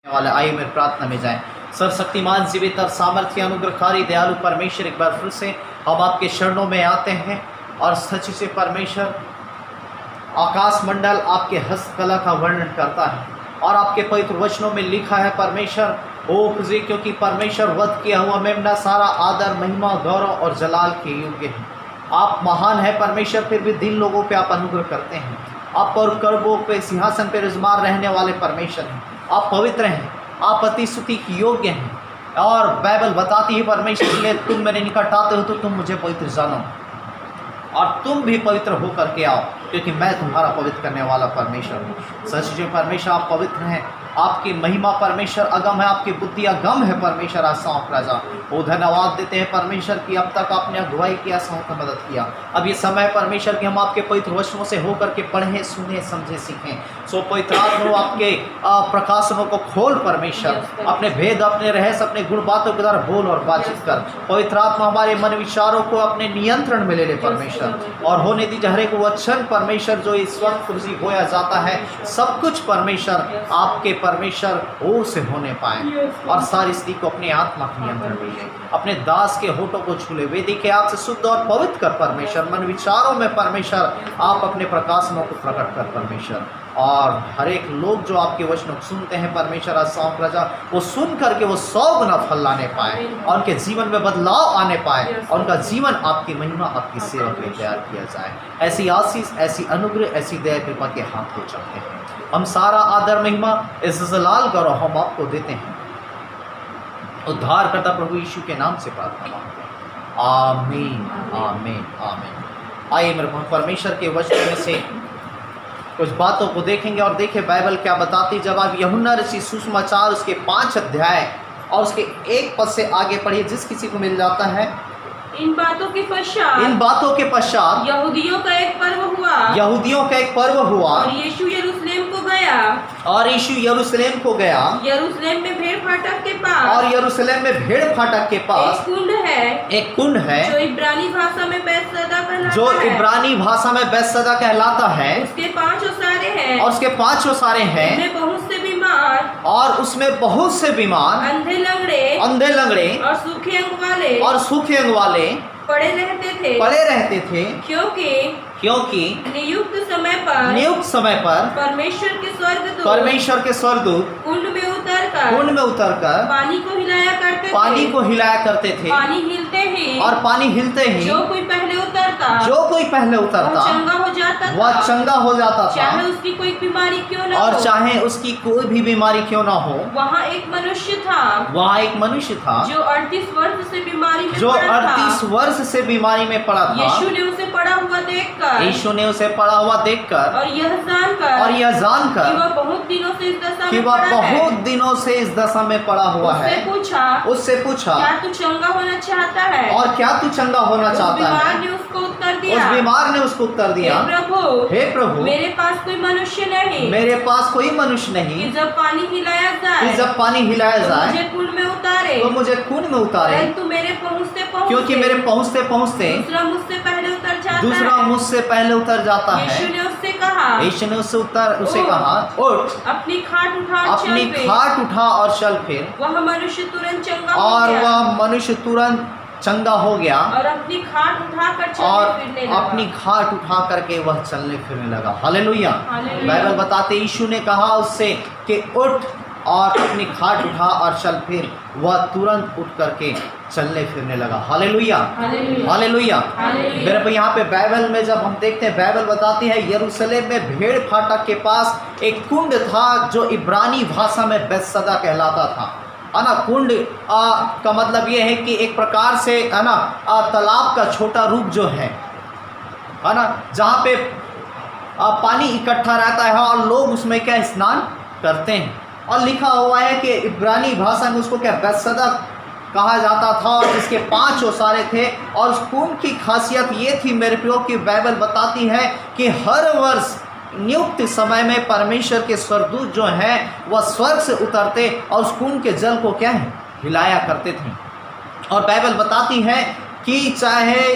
वाले आइए मेरे प्रार्थना में जाएं। सर्वशक्तिमान जीवित और सामर्थ्य अनुग्रहकारी दयालु परमेश्वर, एक बार फिर से हम आपके शरणों में आते हैं और सच्ची से परमेश्वर आकाश मंडल आपके हस्तकला का वर्णन करता है और आपके पवित्र वचनों में लिखा है परमेश्वर ओ खुजी, क्योंकि परमेश्वर वध किया हुआ मेमना सारा आदर महिमा गौरव और जलाल के योग्य है। आप महान है परमेश्वर, फिर भी दिन लोगों पे आप अनुग्रह करते हैं। आप पर कर्बों पे सिंहासन पे विराजमान रहने वाले परमेश्वर हैं। आप पवित्र हैं, आप अति स्तुति के योग्य हैं। और बाइबल बताती है परमेश्वर इसलिए तुम मेरे निकट आते हो तो तुम मुझे पवित्र जानो और तुम भी पवित्र होकर के आओ, क्योंकि मैं तुम्हारा पवित्र करने वाला परमेश्वर हूँ। सच जो परमेश्वर आप पवित्र हैं, आपकी महिमा परमेश्वर अगम है, आपकी बुद्धि अगम है परमेश्वर। आसाओं प्रजा वो धन्यवाद देते हैं परमेश्वर की अब तक आपने अगुवाई किया, आसाओं का मदद किया। अब ये समय परमेश्वर कि हम आपके पवित्र वचनों से होकर के पढ़ें, सुने, समझे, सीखें। सो पवित्र आत्मा आपके प्रकाशनों को खोल परमेश्वर, अपने भेद, अपने रहस्य, अपने गुण बातों के द्वारा बोल और बातचीत कर। पवित्र आत्मा हमारे मन विचारों को अपने नियंत्रण में ले ले परमेश्वर, और होने दीजिए हर एक वचन परमेश्वर जो इस वक्त कुर्सी बोया जाता है, सब कुछ परमेश्वर आपके परमेश्वर ओर से होने पाए और सारी स्थिति को अपने आत्मा के नियंत्रण में ले। अपने दास के होठों को छूले, वेदी के आग से शुद्ध और पवित्र कर परमेश्वर। मन विचारों में परमेश्वर आप अपने प्रकाशनों को प्रकट कर परमेश्वर, और हर एक लोग जो आपके वचनों को सुनते हैं परमेश्वर आसाओं प्रजा वो सुन करके वो 100 गुना फल लाने पाए और उनके जीवन में बदलाव आने पाए और उनका जीवन आपकी महिमा, आपकी सेवा के लिए तैयार किया जाए। ऐसी आशीष, ऐसी अनुग्रह, ऐसी दया कृपा के हाथ को चलते हैं। हम सारा आदर महिमा इस जलाल गौरव हम आपको देते हैं। उद्धार करता प्रभु यीशु के नाम से प्रार्थना मांगते हैं, आमीन, आमीन, आमीन। आइए मेरे परमेश्वर के वचन में से कुछ बातों को देखेंगे और देखें बाइबल क्या बताती। जब आप यूहन्ना रचित सुसमाचार उसके 5 अध्याय और उसके 1 पद से आगे पढ़िए, जिस किसी को मिल जाता है। इन बातों के पश्चात यहूदियों का एक पर्व हुआ और यीशु यरूशलेम को गया। यरूशलेम में भेड़ फाटक के पास एक कुंड है जो इब्रानी भाषा में बैतसदा कहलाता है। उसके 5 ओसारे हैं और उसमें बहुत से बीमार, अंधे लंगड़े और सूखे अंग वाले पड़े रहते थे, क्योंकि नियुक्त समय पर परमेश्वर के स्वर्गदूत कुंड में उतरकर पानी को हिलाया करते थे। पानी हिलते ही जो कोई पहले उतरता वह चंगा हो जाता था, चाहे उसकी कोई बीमारी क्यों न और हो। चाहे उसकी कोई भी बीमारी क्यों ना हो। वहाँ एक मनुष्य था जो 38 वर्ष से बीमारी में पड़ा था। यीशु ने उसे पड़ा हुआ देखकर और यह जानकर कि वह बहुत दिनों से इस दशा में पड़ा हुआ है, उससे पूछा क्या तू चंगा होना चाहता है? और क्या तू चंगा होना चाहता है? उस बीमार ने उसको उत्तर दिया, हे प्रभु, मेरे पास कोई मनुष्य नहीं कि जब पानी हिलाया जाए मुझे कुंड में उतारे, परंतु क्योंकि मेरे पहुँचते दूसरा मुझसे पहले उतर जाता है। यीशु ने उसे कहा, उठ, अपनी खाट उठा और चल फिर। वह मनुष्य तुरंत चंगा हो गया और अपनी खाट उठा करके वह चलने फिरने लगा। हालेलुया। बाइबल बताते यीशु ने कहा उससे कि उठ और अपनी खाट उठा और चल फिर। वह तुरंत उठ करके चलने फिरने लगा। Hallelujah, hallelujah. मेरे को यहाँ पे बाइबल में जब हम देखते हैं, बाइबल बताती है यरूशलेम में भेड़ फाटक के पास एक कुंड था जो इब्रानी भाषा में बैतसदा कहलाता था, है ना। कुंड का मतलब ये है कि एक प्रकार से, है ना, तालाब का छोटा रूप जो है ना, जहाँ पे पानी इकट्ठा रहता है और लोग उसमें क्या स्नान करते हैं। और लिखा हुआ है कि इब्रानी भाषा में उसको क्या बैतसदा कहा जाता था, और जिसके 5 ओसारे थे। और उस कुंड की खासियत ये थी मेरे प्रियो की बाइबल बताती है कि हर वर्ष नियुक्त समय में परमेश्वर के स्वर्गदूत जो हैं वह स्वर्ग से उतरते और उस कुंड के जल को क्या है हिलाया करते थे। और बाइबल बताती है कि चाहे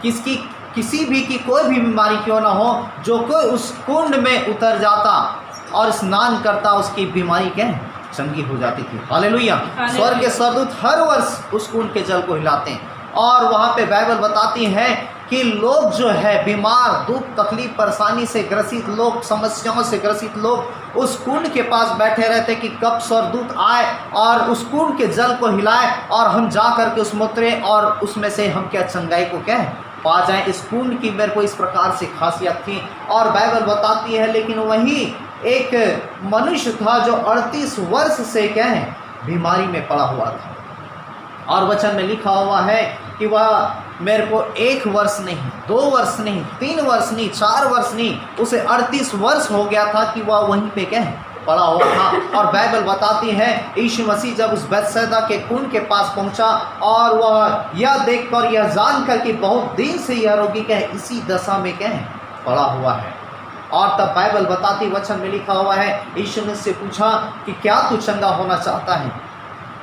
किसी भी की कोई भी बीमारी क्यों ना हो, जो कोई उस कुंड में उतर जाता और स्नान करता उसकी बीमारी क्या है चंगी हो जाती थी। हालेलुया। स्वर्ग के स्वर्गदूत हर वर्ष उस कुंड के जल को हिलाते हैं, और वहाँ पे बाइबल बताती है कि लोग जो है बीमार, दुख, तकलीफ, परेशानी से ग्रसित लोग, समस्याओं से ग्रसित लोग उस कुंड के पास बैठे रहते कि कब स्वर्गदूत आए और उस कुंड के जल को हिलाए और हम जा करके उसमें उतरे और उसमें से हम क्या चंगाई को क्या है पा जाएं। इस कुंड की मेरे को इस प्रकार से खासियत थी। और बाइबल बताती है लेकिन वही एक मनुष्य था जो 38 वर्ष से क्या है बीमारी में पड़ा हुआ था, और वचन में लिखा हुआ है कि वह मेरे को 1 वर्ष नहीं, 2 वर्ष नहीं, 3 वर्ष नहीं, 4 वर्ष नहीं, उसे 38 वर्ष हो गया था कि वह वहीं पे क्या है पड़ा हुआ था। और बाइबल बताती है यीशु मसीह जब उस बैतसैदा के कुंड के पास पहुंचा और वह यह देखकर, यह जानकर कि बहुत दिन से यह रोगी क्या है इसी दशा में क्या है पड़ा हुआ है, और तब बाइबल बताती, वचन में लिखा हुआ है, यीशु ने उससे पूछा कि क्या तू चंगा होना चाहता है?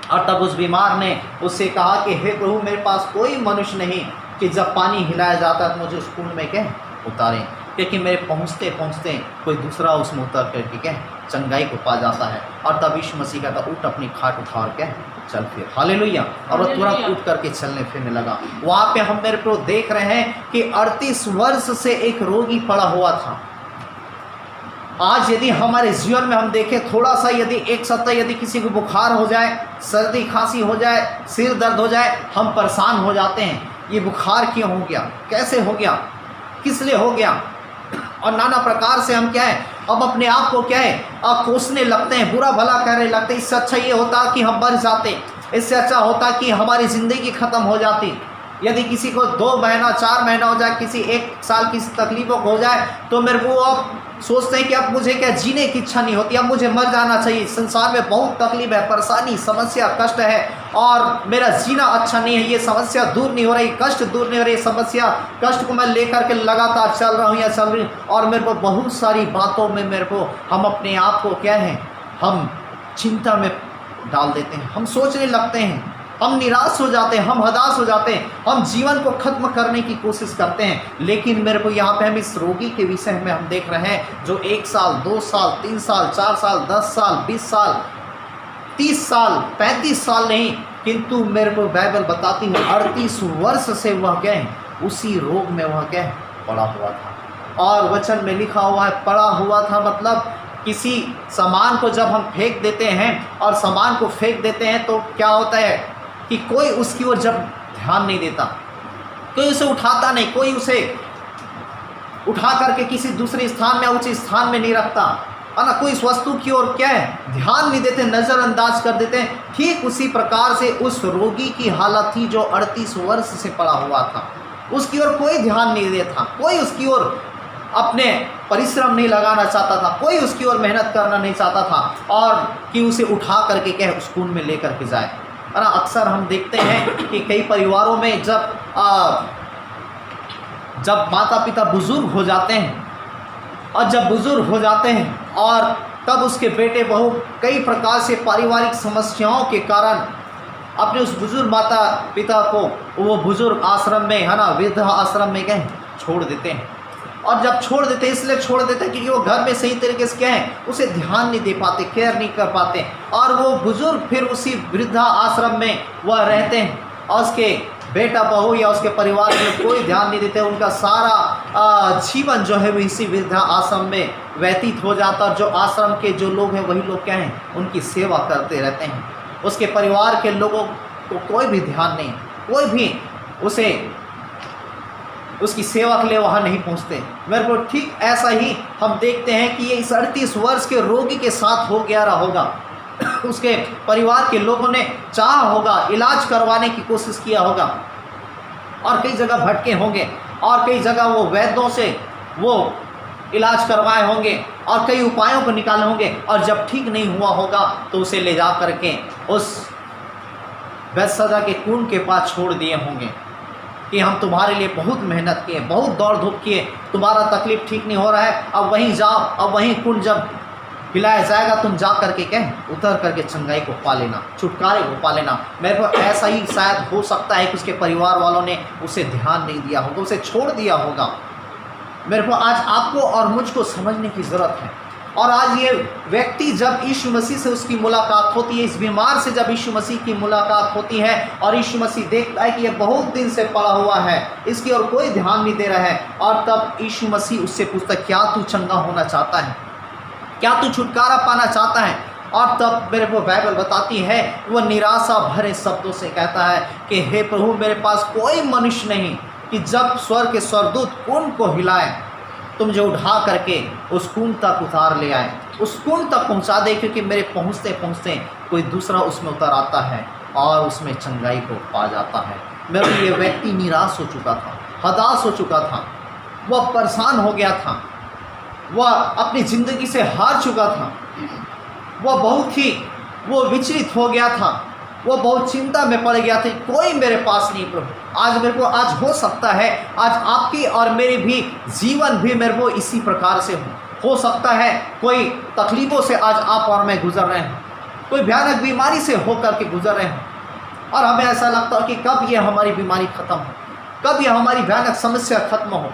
और तब उस बीमार ने उससे कहा कि हे प्रभु, मेरे पास कोई मनुष्य नहीं कि जब पानी हिलाया जाता है तो मुझे उस कुंड में क्या उतारें, क्योंकि मेरे पहुँचते पहुँचते कोई दूसरा उसमें उतर करके क्या चंगाई को पा जाता है। और तब यीशु मसीह का उठ अपनी खाट उठा क्या चल फिर। हालेलुया। और वो तुरंत उठ करके चलने फिरने लगा। वहाँ पे हम मेरे को देख रहे हैं कि 38 वर्ष से एक रोगी पड़ा हुआ था। आज यदि हमारे जीवन में हम देखें, थोड़ा सा यदि एक सप्ताह यदि किसी को बुखार हो जाए, सर्दी खांसी हो जाए, सिर दर्द हो जाए, हम परेशान हो जाते हैं। ये बुखार क्यों हो गया, कैसे हो गया, किस लिए हो गया, और नाना प्रकार से हम क्या है अब अपने आप को क्या है कोसने लगते हैं, बुरा भला कहने लगते हैं। इससे अच्छा ये होता कि हम मर जाते, इससे अच्छा होता कि हमारी ज़िंदगी ख़त्म हो जाती। यदि किसी को 2 महीना 4 महीना हो जाए, किसी 1 साल की तकलीफ़ों को हो जाए, तो मेरे को अब सोचते हैं कि अब मुझे क्या जीने की इच्छा नहीं होती, अब मुझे मर जाना चाहिए। संसार में बहुत तकलीफ है, परेशानी, समस्या, कष्ट है और मेरा जीना अच्छा नहीं है। ये समस्या दूर नहीं हो रही, कष्ट दूर नहीं हो रही, समस्या कष्ट को मैं लेकर के लगातार चल रहा हूँ या चल रही हूँ, और मेरे को बहुत सारी बातों में मेरे को हम अपने आप को क्या है हम चिंता में डाल देते हैं, हम सोचने लगते हैं, हम निराश हो जाते हैं, हम हताश हो जाते हैं, हम जीवन को खत्म करने की कोशिश करते हैं। लेकिन मेरे को यहाँ पे हम इस रोगी के विषय में हम देख रहे हैं जो 1 साल, 2 साल, 3 साल, 4 साल, 10 साल, 20 साल, 30 साल, 35 साल नहीं, किंतु मेरे को बाइबल बताती है 38 वर्ष से वह क्या है उसी रोग में वह क्या है पड़ा हुआ था। और वचन में लिखा हुआ है पड़ा हुआ था, मतलब किसी सामान को जब हम फेंक देते हैं और सामान को फेंक देते हैं तो क्या होता है कि कोई उसकी ओर जब ध्यान नहीं देता, कोई उसे उठाता नहीं, कोई उसे उठा करके किसी दूसरे स्थान में, उच्च स्थान में नहीं रखता, है ना, कोई इस वस्तु की ओर क्या है ध्यान नहीं देते, नज़रअंदाज कर देते हैं। ठीक उसी प्रकार से उस रोगी की हालत थी जो 38 वर्ष से पड़ा हुआ था। उसकी ओर कोई ध्यान नहीं देता, कोई उसकी ओर अपने परिश्रम नहीं लगाना चाहता था, कोई उसकी ओर मेहनत करना नहीं चाहता था, और कि उसे उठा करके क्या उस कुंड में लेकर के जाए। है ना, अक्सर हम देखते हैं कि कई परिवारों में जब माता पिता बुज़ुर्ग हो जाते हैं, और जब बुज़ुर्ग हो जाते हैं और तब उसके बेटे बहू कई प्रकार से पारिवारिक समस्याओं के कारण अपने उस बुज़ुर्ग माता पिता को वो बुज़ुर्ग आश्रम में, है ना, वृद्ध आश्रम में गए छोड़ देते हैं। और जब छोड़ देते इसलिए छोड़ देते हैं क्योंकि वो घर में सही तरीके से क्या है उसे ध्यान नहीं दे पाते, केयर नहीं कर पाते, और वो बुज़ुर्ग फिर उसी वृद्धा आश्रम में वह रहते हैं और उसके बेटा बहू या उसके परिवार में कोई ध्यान नहीं देते। उनका सारा जीवन जो है वो इसी वृद्धा आश्रम में व्यतीत हो जाता, और जो आश्रम के जो लोग हैं वही लोग क्या हैं उनकी सेवा करते रहते हैं। उसके परिवार के लोगों को कोई भी ध्यान नहीं, कोई भी उसे उसकी सेवा के लिए वहाँ नहीं पहुँचते। मेरे को ठीक ऐसा ही हम देखते हैं कि ये इस 38 वर्ष के रोगी के साथ हो गया रहा होगा। उसके परिवार के लोगों ने चाहा होगा, इलाज करवाने की कोशिश किया होगा, और कई जगह भटके होंगे, और कई जगह वो वैद्यों से वो इलाज करवाए होंगे और कई उपायों को निकाले होंगे, और जब ठीक नहीं हुआ होगा तो उसे ले जा करके उस बैतसैदा के कुंड के पास छोड़ दिए होंगे कि हम तुम्हारे लिए बहुत मेहनत किए, बहुत दौड़ धूप किए, तुम्हारा तकलीफ़ ठीक नहीं हो रहा है, अब वहीं जाओ, अब वहीं कुंड जब हिलाया जाएगा तुम जा करके क्या उतर करके चंगाई को पा लेना, छुटकारे को पा लेना। मेरे को ऐसा ही शायद हो सकता है कि उसके परिवार वालों ने उसे ध्यान नहीं दिया होगा, उसे छोड़ दिया होगा। मेरे को आज आपको और मुझको समझने की ज़रूरत है और आज ये व्यक्ति जब यीशु मसीह से उसकी मुलाकात होती है, इस बीमार से जब यीशु मसीह की मुलाकात होती है और यीशु मसीह देखता है कि ये बहुत दिन से पड़ा हुआ है, इसकी और कोई ध्यान नहीं दे रहा है, और तब यीशु मसीह उससे पूछता है, क्या तू चंगा होना चाहता है, क्या तू छुटकारा पाना चाहता है? और तब मेरे को बाइबल बताती है, वह निराशा भरे शब्दों से कहता है कि हे प्रभु, मेरे पास कोई मनुष्य नहीं कि जब स्वर्ग के स्वर्गदूत कुंड को हिलाए तो मुझे उठा करके उस कुंड तक उतार ले आए, उस कुंड तक पहुंचा दे, क्योंकि मेरे पहुंचते पहुंचते कोई दूसरा उसमें उतर आता है और उसमें चंगाई को पा जाता है। मेरा ये व्यक्ति निराश हो चुका था, हताश हो चुका था, वह परेशान हो गया था, वह अपनी ज़िंदगी से हार चुका था, वह बहुत ही विचलित हो गया था, वो बहुत चिंता में पड़ गया था, कोई मेरे पास नहीं प्रभु। आज मेरे को, आज हो सकता है आज आपकी और मेरी भी जीवन भी मेरे को इसी प्रकार से हो सकता है कोई तकलीफ़ों से आज आप और मैं गुजर रहे हैं, कोई भयानक बीमारी से होकर के गुजर रहे हैं, और हमें ऐसा लगता है कि कब ये हमारी बीमारी ख़त्म हो, कब ये हमारी भयानक समस्या खत्म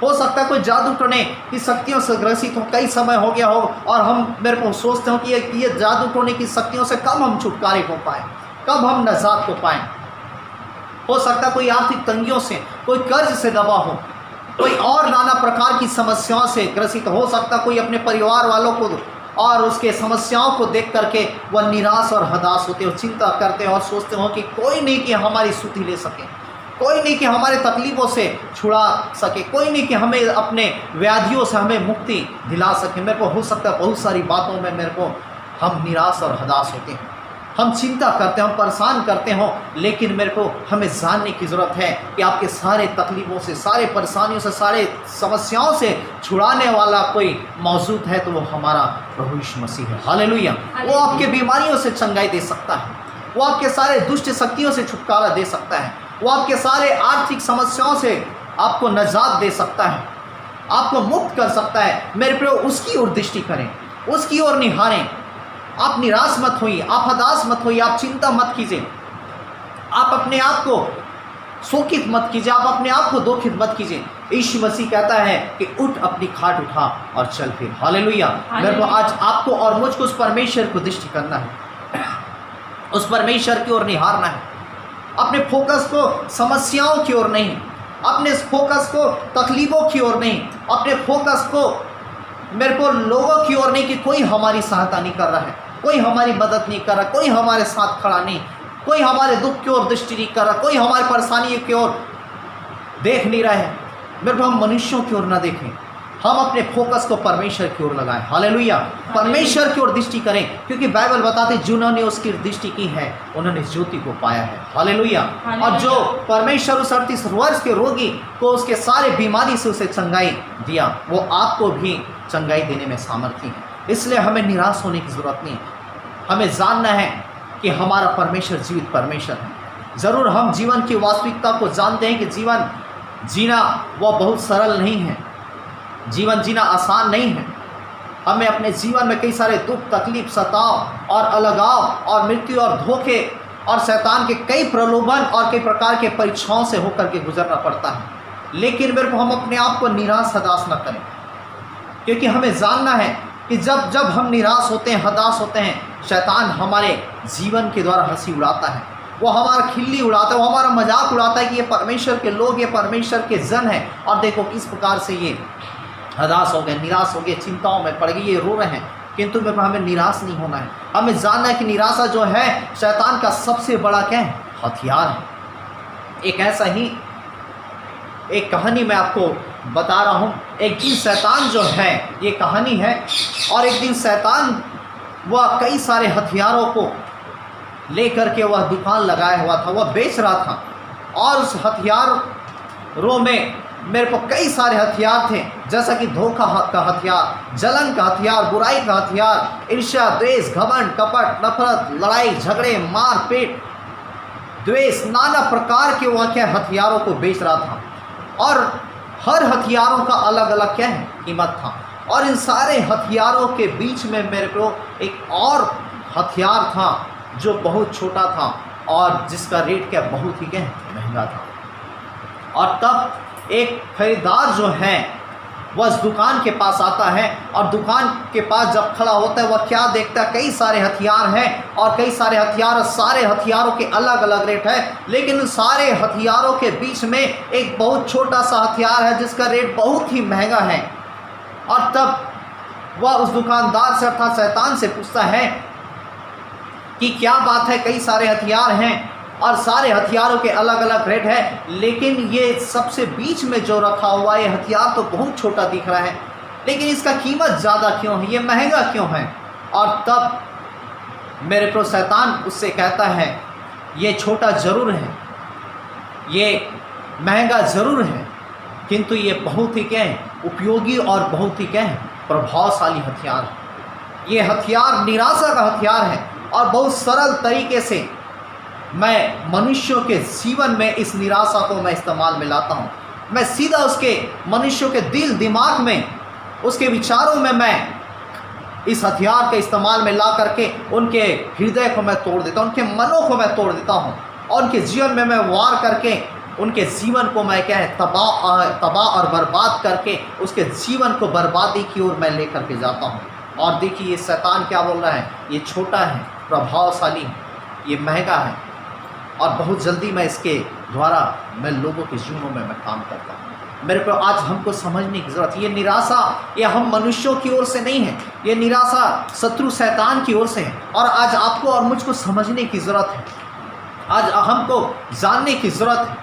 हो सकता है कोई जादू टोने की शक्तियों से ग्रसित हो, कई समय हो गया हो, और हम मेरे को सोचते हो कि ये जादू टोने की शक्तियों से कब हम छुटकारे हो पाए, कब हम नजात को पाएँ। हो सकता है कोई आर्थिक तंगियों से, कोई कर्ज से दबा हो, कोई और नाना प्रकार की समस्याओं से ग्रसित हो सकता, कोई अपने परिवार वालों को और उसके समस्याओं को देख करके वह निराश और हताश होते हो, चिंता करते हो और सोचते हो कि कोई नहीं कि हमारी सुधि ले सके, कोई नहीं कि हमारे तकलीफ़ों से छुड़ा सके, कोई नहीं कि हमें अपने व्याधियों से हमें मुक्ति दिला सके। मेरे को हो सकता है बहुत सारी बातों में मेरे को हम निराश और हताश होते हैं, हम चिंता करते हैं, हम परेशान करते हो, लेकिन मेरे को हमें जानने की ज़रूरत है कि आपके सारे तकलीफ़ों से, सारे परेशानियों से, सारे समस्याओं से छुड़ाने वाला कोई मौजूद है, तो वो हमारा प्रभु यीशु मसीह है। हालेलुया। वो आपके बीमारियों से चंगाई दे सकता है, वो आपके सारे दुष्ट शक्तियों से छुटकारा दे सकता है, वो आपके सारे आर्थिक समस्याओं से आपको नजात दे सकता है, आपको मुक्त कर सकता है। मेरे प्रिय, उसकी ओर दृष्टि करें, उसकी ओर निहारें। आप निराश मत होइए, आप हताश मत होइए, आप चिंता मत कीजिए, आप अपने आप को शोकित मत कीजिए, आप अपने आप को दुखित मत कीजिए। यीशु मसीह कहता है कि उठ, अपनी खाट उठा और चल फिर। हालेलुया। मेरे को आज आपको और मुझको उस परमेश्वर को दृष्टि करना है, उस परमेश्वर की ओर निहारना है, अपने फोकस को समस्याओं की ओर नहीं, अपने फोकस को तकलीफ़ों की ओर नहीं, अपने फोकस को मेरे को लोगों की ओर नहीं कि कोई हमारी सहायता नहीं कर रहा है, कोई हमारी मदद नहीं कर रहा, कोई हमारे साथ खड़ा नहीं, कोई हमारे दुख की ओर दृष्टि नहीं कर रहा, कोई हमारी परेशानी की ओर देख नहीं रहा है। मेरे को हम मनुष्यों की ओर ना देखें, हम अपने फोकस को परमेश्वर की ओर लगाएं। हालेलुया। परमेश्वर की ओर दृष्टि करें, क्योंकि बाइबल बताते जिन्होंने उसकी दृष्टि की है उन्होंने ज्योति को पाया है। हालेलुया। और जो परमेश्वर उस 38 वर्ष के रोगी को उसके सारे बीमारी से उसे चंगाई दिया, वो आपको भी चंगाई देने में सामर्थ्य है। इसलिए हमें निराश होने की ज़रूरत नहीं है, हमें जानना है कि हमारा परमेश्वर जीवित परमेश्वर है। ज़रूर हम जीवन की वास्तविकता को जानते हैं कि जीवन जीना वह बहुत सरल नहीं है, जीवन जीना आसान नहीं है। हमें अपने जीवन में कई सारे दुख, तकलीफ, सताव और अलगाव और मृत्यु और धोखे और शैतान के कई प्रलोभन और कई प्रकार के परीक्षाओं से होकर के गुजरना पड़ता है। लेकिन मेरे को हम अपने आप को निराश हताश न करें, क्योंकि हमें जानना है कि जब जब हम निराश होते हैं, हताश होते हैं, शैतान हमारे जीवन के द्वारा हंसी उड़ाता है, वो हमारा खिल्ली उड़ाता है, वो हमारा मजाक उड़ाता है कि ये परमेश्वर के लोग, ये परमेश्वर के जन हैं, और देखो किस प्रकार से ये हताश हो गए, निराश हो गए, चिंताओं में पड़ गए, ये रो रहे हैं। किंतु मेरे को हमें निराश नहीं होना है, हमें जानना है कि निराशा जो है शैतान का सबसे बड़ा क्या है, हथियार है। एक ऐसा ही एक कहानी मैं आपको बता रहा हूँ। एक दिन शैतान जो है, ये कहानी है, और एक दिन शैतान वह कई सारे हथियारों को लेकर के वह दुकान लगाया हुआ था, वह बेच रहा था, और उस हथियारों में मेरे को कई सारे हथियार थे, जैसा कि धोखा का हथियार, जलन का हथियार, बुराई का हथियार, ईर्ष्या, द्वेष, घमंड, कपट, नफरत, लड़ाई झगड़े, मार पीट, द्वेष, नाना प्रकार के वह क्या हथियारों को बेच रहा था। और हर हथियारों का अलग अलग क्या है, कीमत था। और इन सारे हथियारों के बीच में मेरे को एक और हथियार था जो बहुत छोटा था और जिसका रेट क्या बहुत ही क्या महंगा था। और तब एक खरीदार जो है वह उस दुकान के पास आता है और दुकान के पास जब खड़ा होता है वह क्या देखता है, कई सारे हथियार हैं और कई सारे हथियार, सारे हथियारों के अलग अलग रेट है, लेकिन उन सारे हथियारों के बीच में एक बहुत छोटा सा हथियार है जिसका रेट बहुत ही महंगा है। और तब वह उस दुकानदार से अर्थात शैतान से पूछता है कि क्या बात है, कई सारे हथियार हैं और सारे हथियारों के अलग अलग रेट है, लेकिन ये सबसे बीच में जो रखा हुआ ये हथियार तो बहुत छोटा दिख रहा है, लेकिन इसका कीमत ज़्यादा क्यों है, ये महंगा क्यों है। और तब मेरे प्रो शैतान उससे कहता है ये छोटा ज़रूर है, ये महंगा ज़रूर है, किंतु ये बहुत ही क्या है, उपयोगी और बहुत ही क्या है, प्रभावशाली हथियार है। ये हथियार निराशा का हथियार है और बहुत सरल तरीके से मैं मनुष्यों के जीवन में इस निराशा को मैं इस्तेमाल में लाता हूँ। मैं सीधा उसके मनुष्यों के दिल दिमाग में, उसके विचारों में मैं इस हथियार के इस्तेमाल में ला करके उनके हृदय को मैं तोड़ देता हूँ, उनके मनों को मैं तोड़ देता हूँ और उनके जीवन में मैं वार करके उनके जीवन को मैं क्या है तबाह और बर्बाद करके उसके जीवन को बर्बादी की ओर मैं लेकर के जाता हूँ। और देखिए ये शैतान क्या बोल रहा है, ये छोटा है, प्रभावशाली है, ये महंगा है और बहुत जल्दी मैं इसके द्वारा मैं लोगों के जीवनों में मैं काम करता हूँ। मेरे को आज हमको समझने की ज़रूरत है, ये निराशा ये हम मनुष्यों की ओर से नहीं है, ये निराशा शत्रु शैतान की ओर से है और आज आपको और मुझको समझने की ज़रूरत है, आज हमको जानने की ज़रूरत है।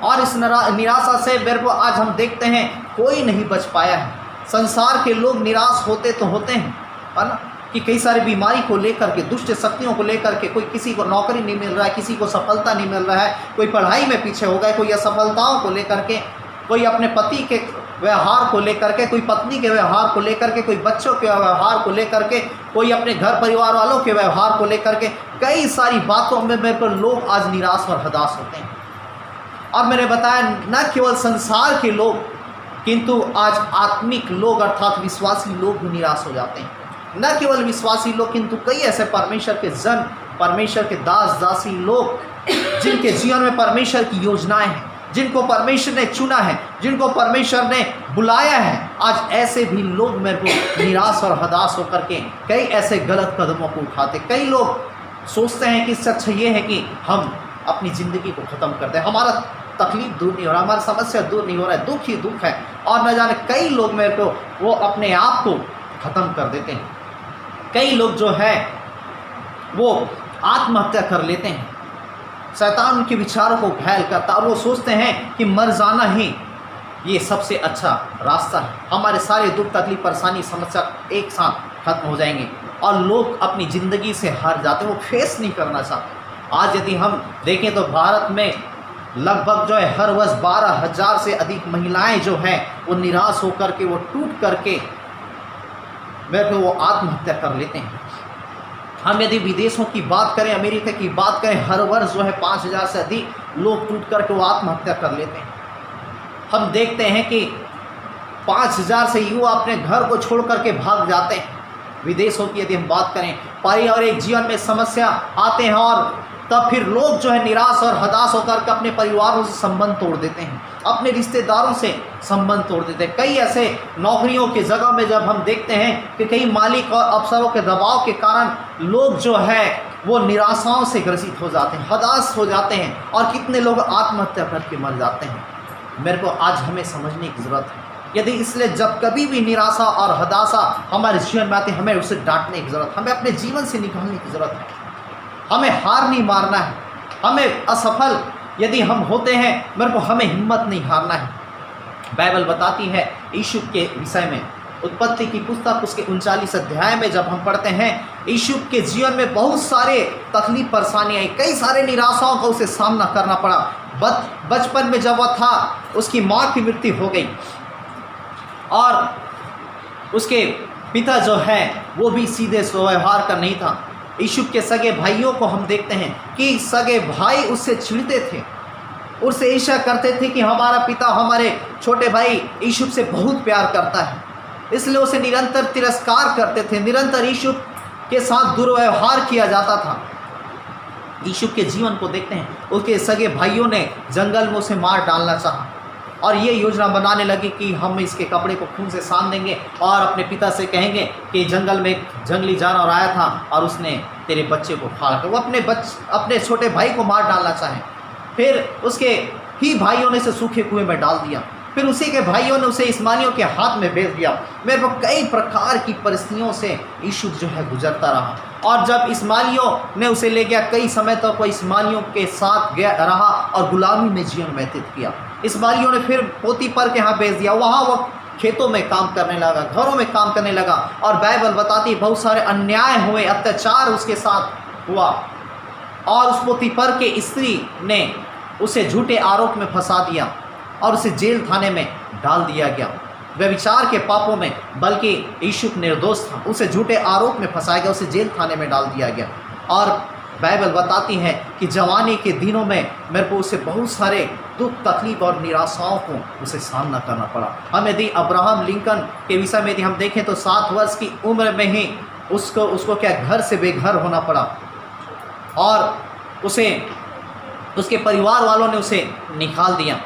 और इस निराशा से मेरे को आज हम देखते हैं कोई नहीं बच पाया है। संसार के लोग निराश होते तो होते हैं, है ना, कि कई सारी बीमारी को लेकर के, दुष्ट शक्तियों को लेकर के, कोई किसी को नौकरी नहीं मिल रहा है, किसी को सफलता नहीं मिल रहा है, कोई पढ़ाई में पीछे हो गए, कोई असफलताओं को लेकर के, कोई अपने पति के व्यवहार को लेकर के, कोई पत्नी के व्यवहार को लेकर के, कोई बच्चों के व्यवहार को लेकर के, कोई अपने घर परिवार वालों के व्यवहार को लेकर के, कई सारी बातों में मेरे पर लोग आज निराश और हताश होते हैं। और मैंने बताया न केवल संसार के लोग किंतु आज आत्मिक लोग अर्थात विश्वासी लोग भी निराश हो जाते हैं। न केवल विश्वासी लोग किंतु कई ऐसे परमेश्वर के जन, परमेश्वर के दास दासी लोग जिनके जीवन में परमेश्वर की योजनाएं हैं, जिनको परमेश्वर ने चुना है, जिनको परमेश्वर ने बुलाया है, आज ऐसे भी लोग मेरे को निराश और हताश होकर के कई ऐसे गलत कदमों को उठाते। कई लोग सोचते हैं कि सच ये है कि हम अपनी ज़िंदगी को ख़त्म कर दें, हमारा तकलीफ दूर नहीं हो रहा, हमारी समस्या दूर नहीं हो रहा है, दुख ही दुख है। और न जाने कई लोग मेरे को वो अपने आप को ख़त्म कर देते हैं। कई लोग जो है वो आत्महत्या कर लेते हैं। शैतान उनके विचारों को घायल करता और वो सोचते हैं कि मर जाना ही ये सबसे अच्छा रास्ता है, हमारे सारे दुख तकलीफ परेशानी समस्या एक साथ खत्म हो जाएंगे और लोग अपनी ज़िंदगी से हार जाते हैं, वो फेस नहीं करना चाहते। आज यदि हम देखें तो भारत में लगभग जो है हर वर्ष 12,000 से अधिक महिलाएं जो हैं वो निराश होकर के, वो टूट करके मेरे को वो आत्महत्या कर लेते हैं। हम यदि विदेशों की बात करें, अमेरिका की बात करें, हर वर्ष जो है 5,000 से अधिक लोग टूट करके वो आत्महत्या कर लेते हैं। हम देखते हैं कि 5,000 से युवा अपने घर को छोड़ करके भाग जाते हैं। विदेशों की यदि हम बात करें, पारिवारिक जीवन में समस्या आते हैं और तब फिर लोग जो है निराश और हताश होकर के अपने परिवारों से संबंध तोड़ देते हैं, अपने रिश्तेदारों से संबंध तोड़ देते हैं। कई ऐसे नौकरियों की जगह में जब हम देखते हैं कि कई मालिक और अफसरों के दबाव के कारण लोग जो है वो निराशाओं से ग्रसित हो जाते हैं, हताश हो जाते हैं और कितने लोग आत्महत्या करके मर जाते हैं। मेरे को आज हमें समझने की ज़रूरत है, यदि इसलिए जब कभी भी निराशा और हताशा हमारे जीवन में आती है, हमें उसे डांटने की ज़रूरत, हमें अपने जीवन से निकालने की ज़रूरत है। हमें हार नहीं मारना है, हमें असफल यदि हम होते हैं मेरे को हमें हिम्मत नहीं हारना है। बाइबल बताती है यीशु के विषय में, उत्पत्ति की पुस्तक उसके 39 अध्याय में जब हम पढ़ते हैं, यीशु के जीवन में बहुत सारे तकलीफ परेशानी आई, कई सारे निराशाओं का उसे सामना करना पड़ा। बचपन में जब वह था उसकी माँ की मृत्यु हो गई और उसके पिता जो है वो भी सीधे व्यवहार का नहीं था। यीशु के सगे भाइयों को हम देखते हैं कि सगे भाई उससे चिढ़ते थे, उससे ईर्ष्या करते थे कि हमारा पिता हमारे छोटे भाई यीशु से बहुत प्यार करता है, इसलिए उसे निरंतर तिरस्कार करते थे, निरंतर यीशु के साथ दुर्व्यवहार किया जाता था। यीशु के जीवन को देखते हैं, उसके सगे भाइयों ने जंगल में उसे मार डालना चाहा और ये योजना बनाने लगे कि हम इसके कपड़े को खून से सान देंगे और अपने पिता से कहेंगे कि जंगल में एक जंगली जानवर आया था और उसने तेरे बच्चे को खा लिया। वो अपने छोटे भाई को मार डालना चाहे। फिर उसके ही भाइयों ने उसे सूखे कुएं में डाल दिया। फिर उसी के भाइयों ने उसे इस्माइलियों के हाथ में भेज दिया। मेरे को कई प्रकार की परिस्थितियों से यीशु जो है गुजरता रहा। और जब इस्माइलियों ने उसे ले गया, कई समय तक वो इस्माइलियों के साथ गया रहा और गुलामी में जीवन व्यतीत किया। इस्माइलियों ने फिर पोतीफर के यहाँ भेज दिया। वहाँ वो खेतों में काम करने लगा, घरों में काम करने लगा। और बाइबल बताती बहुत सारे अन्याय हुए, अत्याचार उसके साथ हुआ। और उस पोतीफर के स्त्री ने उसे झूठे आरोप में फंसा दिया और उसे जेल थाने में डाल दिया गया व्यभिचार के पापों में। बल्कि यीशु निर्दोष था, उसे झूठे आरोप में फंसाया गया, उसे जेल थाने में डाल दिया गया। और बाइबल बताती है कि जवानी के दिनों में मेरे को उसे बहुत सारे दुख, तकलीफ और निराशाओं को उसे सामना करना पड़ा। हम यदि अब्राहम लिंकन के विषय में यदि हम देखें तो 7 वर्ष की उम्र में ही उसको क्या घर से बेघर होना पड़ा और उसके परिवार वालों ने उसे निकाल दिया।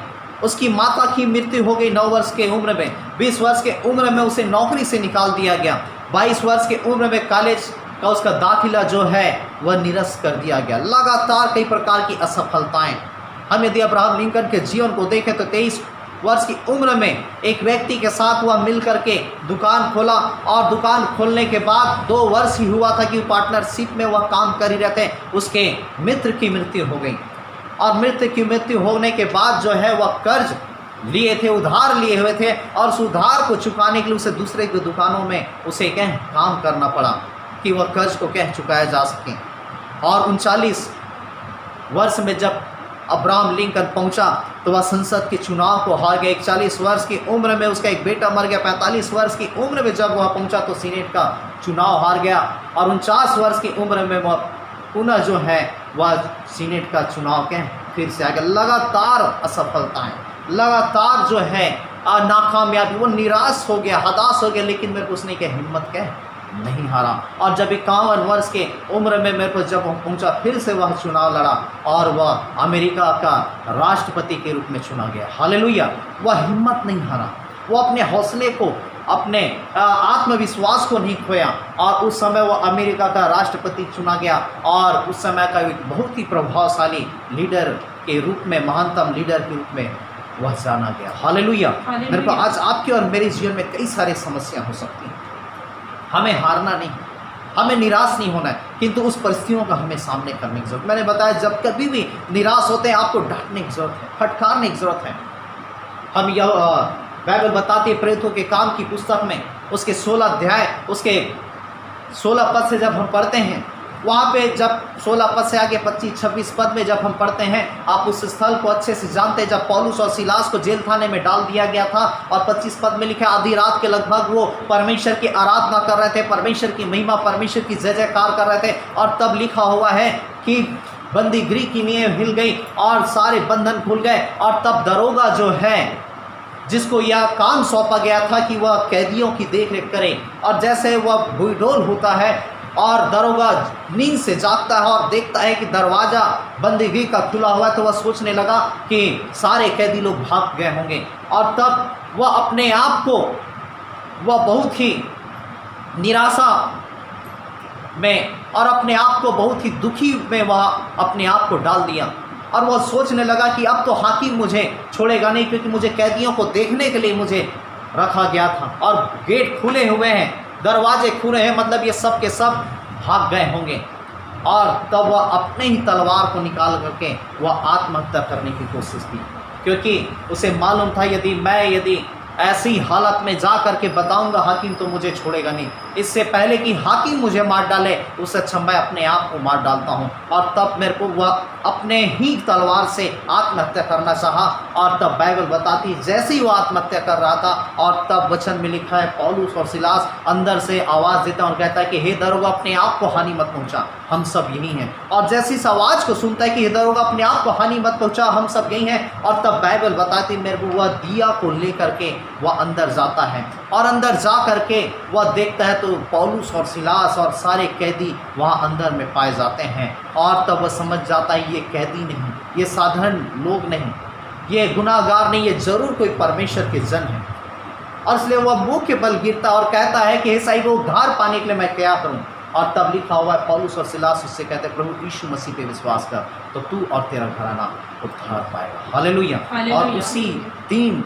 उसकी माता की मृत्यु हो गई 9 वर्ष के उम्र में। 20 वर्ष के उम्र में उसे नौकरी से निकाल दिया गया। 22 वर्ष के उम्र में कॉलेज का उसका दाखिला जो है वह निरस्त कर दिया गया। लगातार कई प्रकार की असफलताएं। हम यदि अब्राहम लिंकन के जीवन को देखें तो 23 वर्ष की उम्र में एक व्यक्ति के साथ वह मिल करके दुकान खोला और दुकान खोलने के बाद 2 वर्ष ही हुआ था कि पार्टनरशिप में वह काम कर ही रहे थे, उसके मित्र की मृत्यु हो गई। और मित्र की मृत्यु होने के बाद जो है वह कर्ज लिए थे, उधार लिए हुए थे और उस उधार को चुकाने के लिए उसे दूसरे की दुकानों में उसे काम करना पड़ा कि वह कर्ज को चुकाया जा सके। और 39 वर्ष में जब अब्राहम लिंकन पहुंचा तो वह संसद के चुनाव को हार गया। 41 वर्ष की उम्र में उसका एक बेटा मर गया। 45 वर्ष की उम्र में जब वह पहुंचा तो सीनेट का चुनाव हार गया। और 49 वर्ष की उम्र में वह पुनः जो है वह सीनेट का चुनाव फिर से आ गया। लगातार असफलताएं, लगातार जो है नाकामयाबी, वो निराश हो गया, हताश हो गया। लेकिन मेरे को उसने क्या हिम्मत नहीं हारा। और जब 51 वर्ष के उम्र में मेरे को जब पहुंचा फिर से वह चुनाव लड़ा और वह अमेरिका का राष्ट्रपति के रूप में चुना गया। हालेलुया। वह हिम्मत नहीं हारा, वो अपने हौसले को, अपने आत्मविश्वास को नहीं खोया और उस समय वह अमेरिका का राष्ट्रपति चुना गया और उस समय का एक बहुत ही प्रभावशाली लीडर के रूप में, महानतम लीडर के रूप में वह जाना गया। हालेलुया। मेरे को आज आपके और मेरे जीवन में कई सारी समस्या हो सकती हैं। हमें हारना नहीं, हमें निराश नहीं होना है, किंतु उस परिस्थितियों का हमें सामने करने की जरूरत। मैंने बताया जब कभी भी निराश होते हैं आपको डांटने की जरूरत है, फटकारने की जरूरत है। हम यह बाइबल बताती है प्रेरितों के काम की पुस्तक में उसके 16 अध्याय उसके 16 पद से जब हम पढ़ते हैं, वहाँ पे जब 16 पद से आगे 25-26 पद में जब हम पढ़ते हैं, आप उस स्थल को अच्छे से जानते हैं। जब पौलुस और सिलास को जेल खाने में डाल दिया गया था और 25 पद में लिखा आधी रात के लगभग वो परमेश्वर की आराधना कर रहे थे, परमेश्वर की महिमा, परमेश्वर की जय जयकार कर रहे थे। और तब लिखा हुआ है कि बंदीगृह की नींव हिल गई और सारे बंधन खुल गए। और तब दरोगा जो है जिसको यह काम सौंपा गया था कि वह कैदियों की देखरेख करे, और जैसे वह भूडोल होता है और दरोगा नींद से जागता है और देखता है कि दरवाज़ा बंदीगृह का खुला हुआ है, तो वह सोचने लगा कि सारे कैदी लोग भाग गए होंगे। और तब वह अपने आप को, वह बहुत ही निराशा में और अपने आप को बहुत ही दुखी में वह अपने आप को डाल दिया। और वह सोचने लगा कि अब तो हाकिम मुझे छोड़ेगा नहीं, क्योंकि मुझे कैदियों को देखने के लिए मुझे रखा गया था और गेट खुले हुए हैं, दरवाजे खुले हैं, मतलब ये सब के सब भाग गए होंगे। और तब वह अपने ही तलवार को निकाल करके वह आत्महत्या करने की कोशिश की, क्योंकि उसे मालूम था यदि ऐसी हालत में जा करके बताऊंगा हाकिम तो मुझे छोड़ेगा नहीं, इससे पहले कि हाकिम मुझे मार डाले उससे अच्छा मैं अपने आप को मार डालता हूं। और तब मेरे को वह अपने ही तलवार से आत्महत्या करना चाहा। और तब बाइबल बताती जैसे ही वो आत्महत्या कर रहा था, और तब वचन में लिखा है पौलुस और सिलास अंदर से आवाज़ देता है और कहता है कि हे दरोगा अपने आप को हानि मत पहुँचा, हम सब यही हैं। और जैसी इस आवाज़ को सुनता है कि हे दरोगा अपने आप को हानि मत पहुँचा, हम सब यही हैं। और तब बाइबल बताती मेरे को वह दिया को लेकर के वह अंदर जाता है और अंदर जा करके वह देखता है तो पौलुस और सिलास और सारे कैदी वहाँ अंदर में पाए जाते हैं। और तब वह समझ जाता है ये कैदी नहीं, ये साधारण लोग नहीं, ये गुनाहगार नहीं, ये ज़रूर कोई परमेश्वर के जन है। और इसलिए वह मुँह के बल गिरता और कहता है कि हे साईं वो उद्धार पाने के लिए मैं क्या करूँ। और तब लिखा हुआ है पौलुस और सिलास उससे कहते हैं प्रभु यीशु मसीह पे विश्वास कर तो तू और तेरा घराना उद्धार पाएगा। हालेलुया। और उसी दिन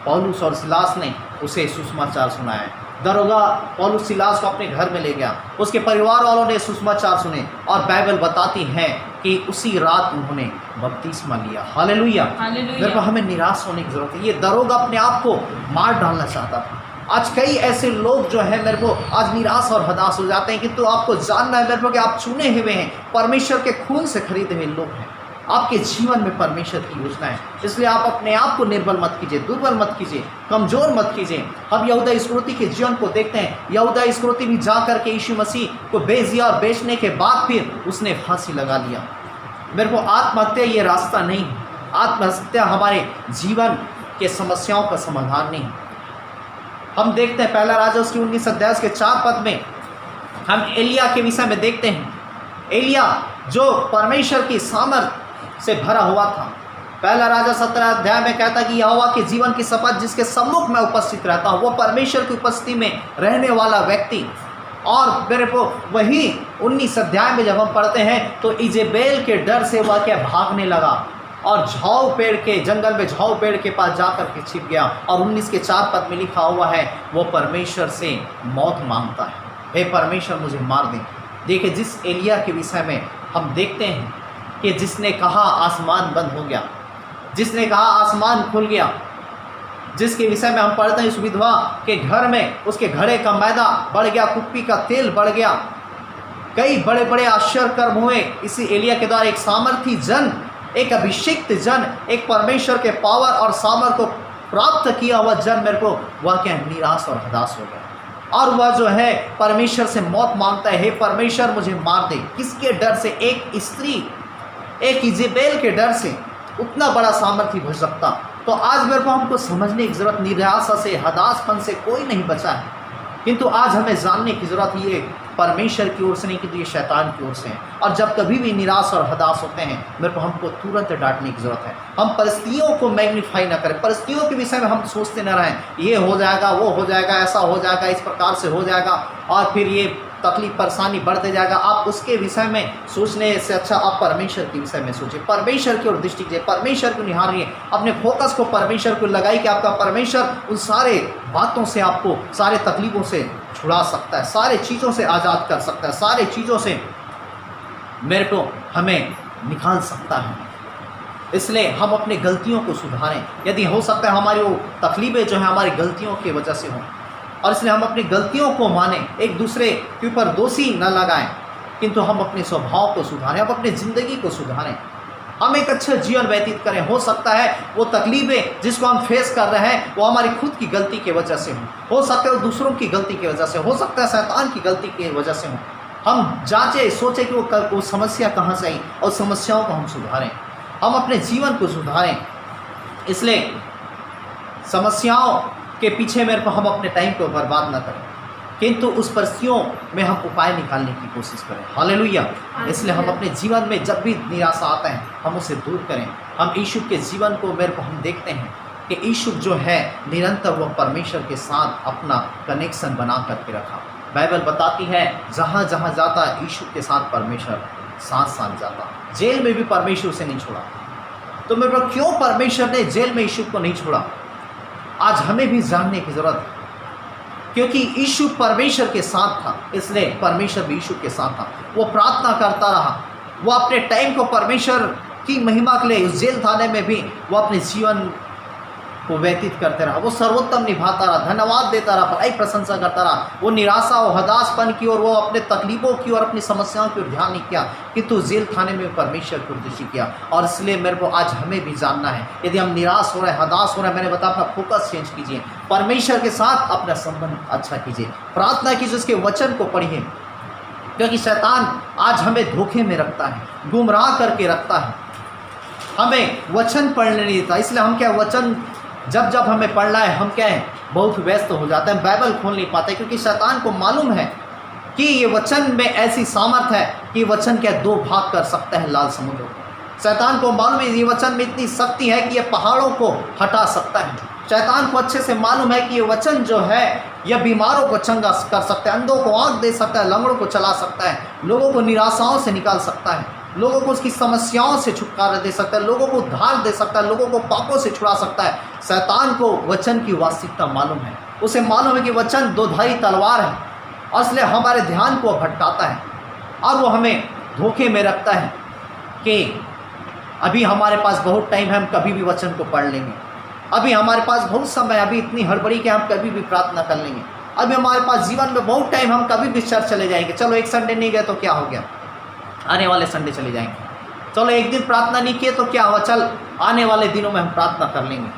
पौलुस और सिलास ने उसे सुसमाचार सुनाया। दरोगा पौलुस सिलास को अपने घर में ले गया, उसके परिवार वालों ने सुसमाचार सुने और बाइबल बताती है कि उसी रात उन्होंने बपतिस्मा लिया। हालेलुया। मेरे को हमें निराश होने की जरूरत है। ये दरोगा अपने आप को मार डालना चाहता था। आज कई ऐसे लोग जो है मेरे को आज निराश और हताश हो जाते हैं, किंतु आपको जानना है मेरे को कि आप चुने हुए हैं, परमेश्वर के खून से खरीदे हुए लोग हैं। आपके जीवन में परमेश्वर की योजना है, इसलिए आप अपने आप को निर्बल मत कीजिए, दुर्बल मत कीजिए, कमजोर मत कीजिए। हम यहूदा इस्करियोती के जीवन को देखते हैं। यहूदा इस्करियोती भी जा करके यीशु मसीह को बेच दिया और बेचने के बाद फिर उसने फांसी लगा लिया। मेरे को आत्महत्या ये रास्ता नहीं है। आत्महत्या हमारे जीवन के समस्याओं का समाधान नहीं है। हम देखते हैं पहला राजा उसकी 19 अध्याय के 4 पद में हम एलिया के विषय में देखते हैं। एलिया जो परमेश्वर की सामर्थ से भरा हुआ था। पहला राजा 17 अध्याय में कहता कि यहोवा के जीवन की शपथ जिसके सम्मुख में उपस्थित रहता हूँ, वो परमेश्वर की उपस्थिति में रहने वाला व्यक्ति। और मेरे को वही 19 अध्याय में जब हम पढ़ते हैं तो इजेबेल के डर से वह क्या भागने लगा और झाऊ पेड़ के जंगल में झाऊ पेड़ के पास जाकर के छिप गया। और 19 के 4 पद में लिखा हुआ है वो परमेश्वर से मौत मांगता है, हे परमेश्वर मुझे मार दे। देखिए जिस एलिया के विषय में हम देखते हैं कि जिसने कहा आसमान बंद हो गया, जिसने कहा आसमान खुल गया, जिसके विषय में हम पढ़ते हैं इस विधवा के घर में उसके घड़े का मैदा बढ़ गया, कुप्पी का तेल बढ़ गया, कई बड़े बड़े आश्चर्य कर्म हुए इसी एलिया के द्वारा। एक सामर्थी जन, एक अभिषिक्त जन, एक परमेश्वर के पावर और सामर्थ को प्राप्त किया हुआ जन मेरे को वह क्या निराश और हताश हो गया। और वह जो है परमेश्वर से मौत मांगता है, हे परमेश्वर मुझे मार दे। किसके डर से? एक स्त्री, एक इजेबेल के डर से उतना बड़ा सामर्थ्य हो सकता। तो आज मेरे को हमको समझने की ज़रूरत, निराशा से हताशपन से कोई नहीं बचा है, किंतु आज हमें जानने की ज़रूरत ये परमेश्वर की ओर से नहीं किंतु ये शैतान की ओर से है। और जब कभी भी निराश और हताश होते हैं मेरे को हमको तुरंत डांटने की ज़रूरत है। हम परिस्थितियों को मैग्नीफाई ना करें, परिस्थितियों के विषय में हम सोचते ना रहें ये हो जाएगा, वो हो जाएगा, ऐसा हो जाएगा, इस प्रकार से हो जाएगा और फिर ये तकलीफ परेशानी बढ़ते जाएगा। आप उसके विषय में सोचने से अच्छा आप परमेश्वर के विषय में सोचिए, परमेश्वर की ओर दृष्टि कीजिए, परमेश्वर को निहारिए, अपने फोकस को परमेश्वर को लगाइए कि आपका परमेश्वर उन सारे बातों से आपको सारे तकलीफों से छुड़ा सकता है, सारे चीज़ों से आज़ाद कर सकता है, सारे चीज़ों से मेरे को हमें निकाल सकता है। इसलिए हम अपनी गलतियों को सुधारें। यदि हो सकता है हमारी वो तकलीफ़ें जो है हमारी गलतियों की वजह से हों, और इसलिए हम अपनी गलतियों को मानें, एक दूसरे के ऊपर दोषी न लगाएं, किंतु हम अपने स्वभाव को सुधारें, हम अपनी ज़िंदगी को सुधारें, हम एक अच्छा जीवन व्यतीत करें। हो सकता है वो तकलीफ़ें जिसको हम फेस कर रहे हैं वो हमारी खुद की गलती की वजह से हो सकता है वो दूसरों की गलती की वजह से हो सकता है शैतान की गलती की वजह से हो। हम जांचें, सोचें कि वो समस्या कहाँ से आई और समस्याओं को हम सुधारें, हम अपने जीवन को सुधारें। इसलिए समस्याओं के पीछे मेरे को हम अपने टाइम को बर्बाद ना करें, किंतु उस परिस्थितियों में हम उपाय निकालने की कोशिश करें। हालेलुया। इसलिए हम अपने जीवन में जब भी निराशा आता है हम उसे दूर करें। हम यीशु के जीवन को मेरे को हम देखते हैं कि यीशु जो है निरंतर वह परमेश्वर के साथ अपना कनेक्शन बना करके रखा। बाइबल बताती है जहाँ जहाँ जाता यीशु के साथ परमेश्वर साथ साथ जाता। जेल में भी परमेश्वर उसे नहीं छोड़ा। तो मेरे को क्यों परमेश्वर ने जेल में यीशु को नहीं छोड़ा, आज हमें भी जानने की ज़रूरत है। क्योंकि यीशु परमेश्वर के साथ था, इसलिए परमेश्वर भी यीशु के साथ था। वो प्रार्थना करता रहा, वो अपने टाइम को परमेश्वर की महिमा के लिए उस जेल खाने में भी वो अपने जीवन को व्यतीत करते रहा। वो सर्वोत्तम निभाता रहा, धन्यवाद देता रहा, बड़ाई प्रशंसा करता रहा। वो निराशा और हताशपन की और वो अपने तकलीफ़ों की और अपनी समस्याओं की ओर ध्यान नहीं किया, किंतु जेल खाने में परमेश्वर की दृष्टि किया। और इसलिए मेरे को आज हमें भी जानना है, यदि हम निराश हो रहे हैं, हताश हो रहे हैं, मैंने बताया अपना फोकस चेंज कीजिए, परमेश्वर के साथ अपना संबंध अच्छा कीजिए, प्रार्थना कीजिए, उसके वचन को पढ़िए। क्योंकि शैतान आज हमें धोखे में रखता है, गुमराह करके रखता है, हमें वचन पढ़ने नहीं देता। इसलिए हम क्या वचन जब जब हमें पढ़ना है हम क्या है बहुत व्यस्त हो जाते हैं, बाइबल खोल नहीं पाते, क्योंकि शैतान को मालूम है कि ये वचन में ऐसी सामर्थ है कि वचन क्या 2 भाग कर सकता है लाल समुद्र को। शैतान को मालूम है ये वचन में इतनी शक्ति है कि ये पहाड़ों को हटा सकता है। शैतान को अच्छे से मालूम है कि ये वचन जो है यह बीमारों को चंगा कर सकता है, अंधों को आँख दे सकता है, लंगड़ों को चला सकता है, लोगों को निराशाओं से निकाल सकता है, लोगों को उसकी समस्याओं से छुटकारा दे सकता है, लोगों को उद्धार दे सकता है, लोगों को पापों से छुड़ा सकता है। शैतान को वचन की वास्तविकता मालूम है, उसे मालूम है कि वचन दोधारी तलवार है और इसलिए हमारे ध्यान को भटकाता है और वो हमें धोखे में रखता है कि अभी हमारे पास बहुत टाइम है, हम कभी भी वचन को पढ़ लेंगे, अभी हमारे पास बहुत समय, अभी इतनी हड़बड़ी कि हम कभी भी प्रार्थना कर लेंगे, अभी हमारे पास जीवन में बहुत टाइम, हम कभी भी चर्च चले जाएंगे, चलो एक संडे नहीं गए तो क्या हो गया, आने वाले संडे चले जाएंगे, चलो एक दिन प्रार्थना नहीं किए तो क्या हुआ, चल आने वाले दिनों में हम प्रार्थना कर लेंगे,